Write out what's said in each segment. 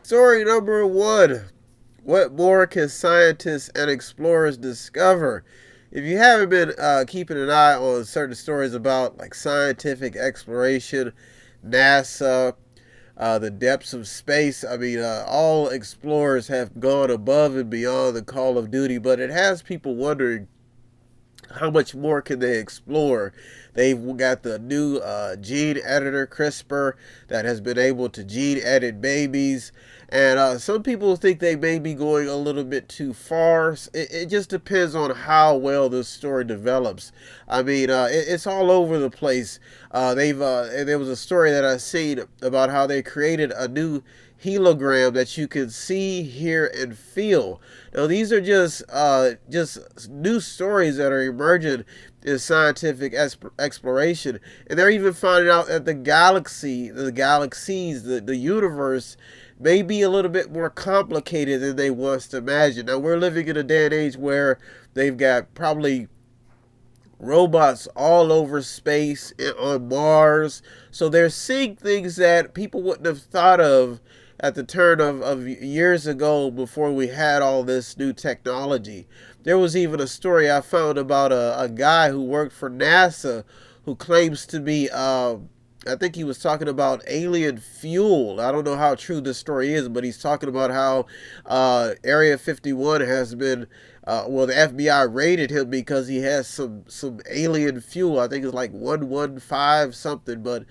Story number one. What more can scientists and explorers discover? If you haven't been keeping an eye on certain stories about like scientific exploration, NASA, the depths of space, I mean, all explorers have gone above and beyond the call of duty, but it has people wondering how much more can they explore? They've got the new gene editor CRISPR that has been able to gene edit babies, and some people think they may be going a little bit too far. It just depends on how well this story develops. I mean, it's all over the place. There was a story that I seen about how they created a new hologram that you can see, hear, and feel. Now, these are just new stories that are emerging in scientific exploration, and they're even finding out that the galaxies, the universe may be a little bit more complicated than they once imagined. Now, we're living in a day and age where they've got probably robots all over space on Mars. So they're seeing things that people wouldn't have thought of at the turn of years ago before we had all this new technology. There was even a story I found about a guy who worked for NASA who claims to be I think he was talking about alien fuel. I don't know how true this story is, but he's talking about how Area 51 has been, well, the FBI raided him because he has some alien fuel. I think it's like 115 something, but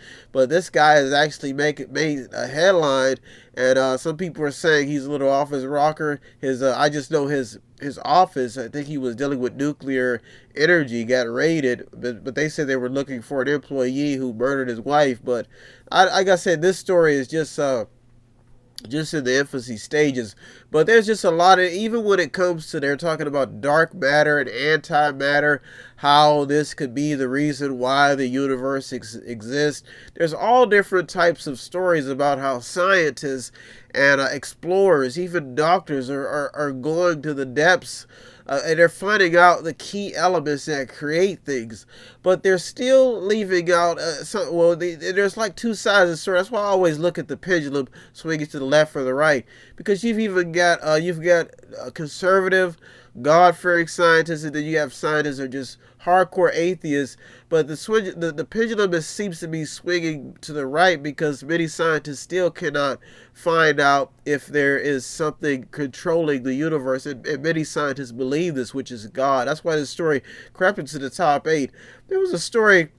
this guy has actually made a headline, and some people are saying he's a little off his rocker. I just know his office, I think he was dealing with nuclear energy, got raided, but they said they were looking for an employee who murdered his wife. But like I said, this story is just in the infancy stages. But there's just a lot of, even when it comes to, they're talking about dark matter and antimatter, how this could be the reason why the universe exists. There's all different types of stories about how scientists and explorers, even doctors, are going to the depths, and they're finding out the key elements that create things, but they're still leaving out there's like two sides of the story. That's why I always look at the pendulum swinging to the left or the right, because you've got conservative, God-fearing scientists, and then you have scientists who are just hardcore atheists. But the pendulum seems to be swinging to the right because many scientists still cannot find out if there is something controlling the universe, and many scientists believe this, which is God. That's why this story crept into the top 8. There was a story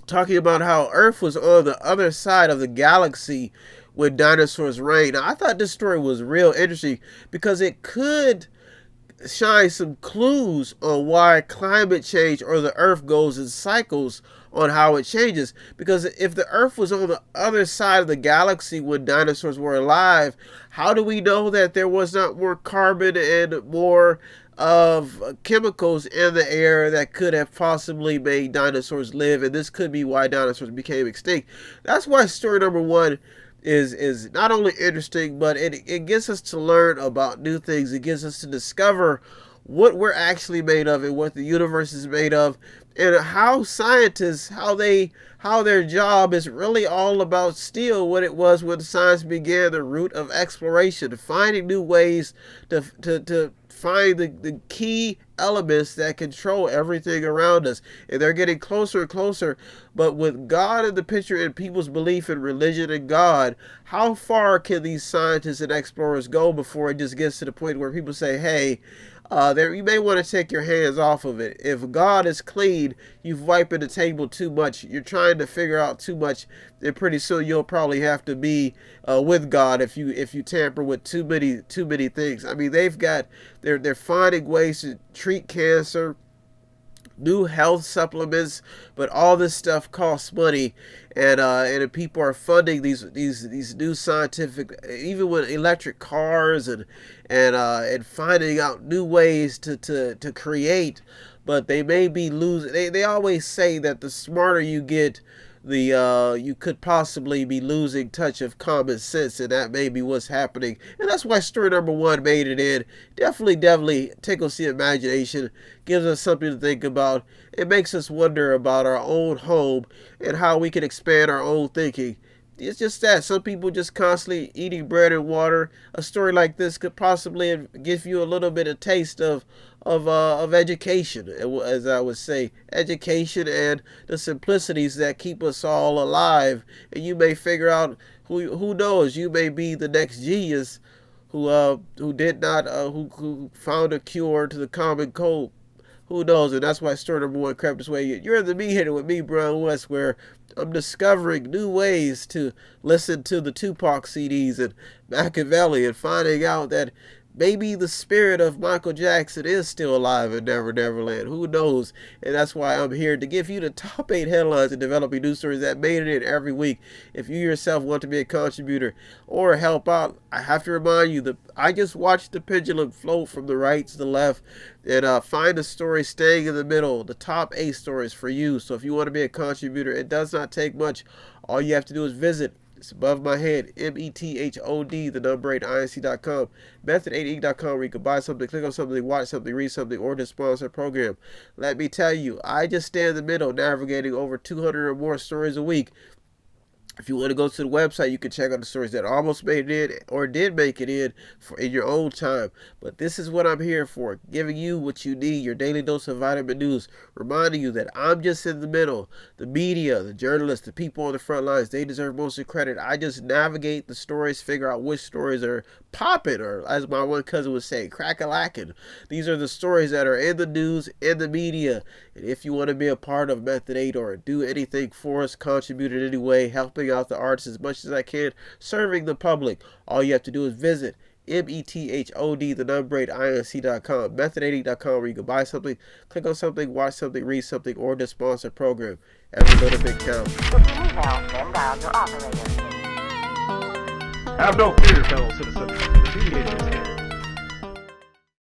talking about how Earth was on the other side of the galaxy when dinosaurs reigned. Now, I thought this story was real interesting because it could shine some clues on why climate change or the earth goes in cycles on how it changes. Because if the earth was on the other side of the galaxy when dinosaurs were alive, how do we know that there was not more carbon and more of chemicals in the air that could have possibly made dinosaurs live? And this could be why dinosaurs became extinct. That's why story number one is not only interesting, but it gets us to learn about new things. It gets us to discover what we're actually made of and what the universe is made of, and how scientists, how their job is really all about still what it was when science began, the root of exploration, finding new ways to find the key elements that control everything around us. And they're getting closer and closer. But with God in the picture and people's belief in religion and God, how far can these scientists and explorers go before it just gets to the point where people say, hey, you may want to take your hands off of it. If God is clean, you've wiped the table too much. You're trying to figure out too much, and pretty soon you'll probably have to be with God if you tamper with too many things. I mean, they're finding ways to treat cancer, new health supplements, but all this stuff costs money, and people are funding these new scientific, even with electric cars and finding out new ways to create. But they may be losing. They always say that the smarter you get, you could possibly be losing touch of common sense, and that may be what's happening. And that's why story number one made it in. Definitely tickles the imagination, gives us something to think about. It makes us wonder about our own home and how we can expand our own thinking. it's just that some people just constantly eating bread and water. A story like this could possibly give you a little bit of taste of education, as I would say, education and the simplicities that keep us all alive. And you may figure out who knows, you may be the next genius who did not who found a cure to the common cold. Who knows? And that's why story number one crept this way. You're in the Meat Hitter with me, Brown West, where I'm discovering new ways to listen to the Tupac CDs and Machiavelli and finding out that maybe the spirit of Michael Jackson is still alive in Never Never Land. Who knows? And that's why I'm here to give you the top 8 headlines and developing news stories that made it in every week. If you yourself want to be a contributor or help out, I have to remind you that I just watched the pendulum float from the right to the left and find a story staying in the middle. The top 8 stories for you. So if you want to be a contributor, it does not take much. All you have to do is visit. It's above my head, METHOD, the number 8, INC.com, method8inc.com, where you can buy something, click on something, watch something, read something, or to sponsor a program. Let me tell you, I just stay in the middle, navigating over 200 or more stories a week. If you want to go to the website, you can check out the stories that almost made it in or did make it in your own time. But this is what I'm here for, giving you what you need, your daily dose of vitamin news, reminding you that I'm just in the middle. The media, the journalists, the people on the front lines, they deserve most of the credit. I just navigate the stories, figure out which stories are popping, or as my one cousin would say, crack-a-lackin'. These are the stories that are in the news, in the media. And if you want to be a part of Method 8 or do anything for us, contribute in any way, helping out the artists as much as I can, serving the public, all you have to do is visit METHOD, the number 8, INC.com, method8inc.com, where you can buy something, click on something, watch something, read something, or to sponsor a program. Every little bit counts. If you need help, then dial your operator. Have no fear, fellow citizens. The Mediator is here.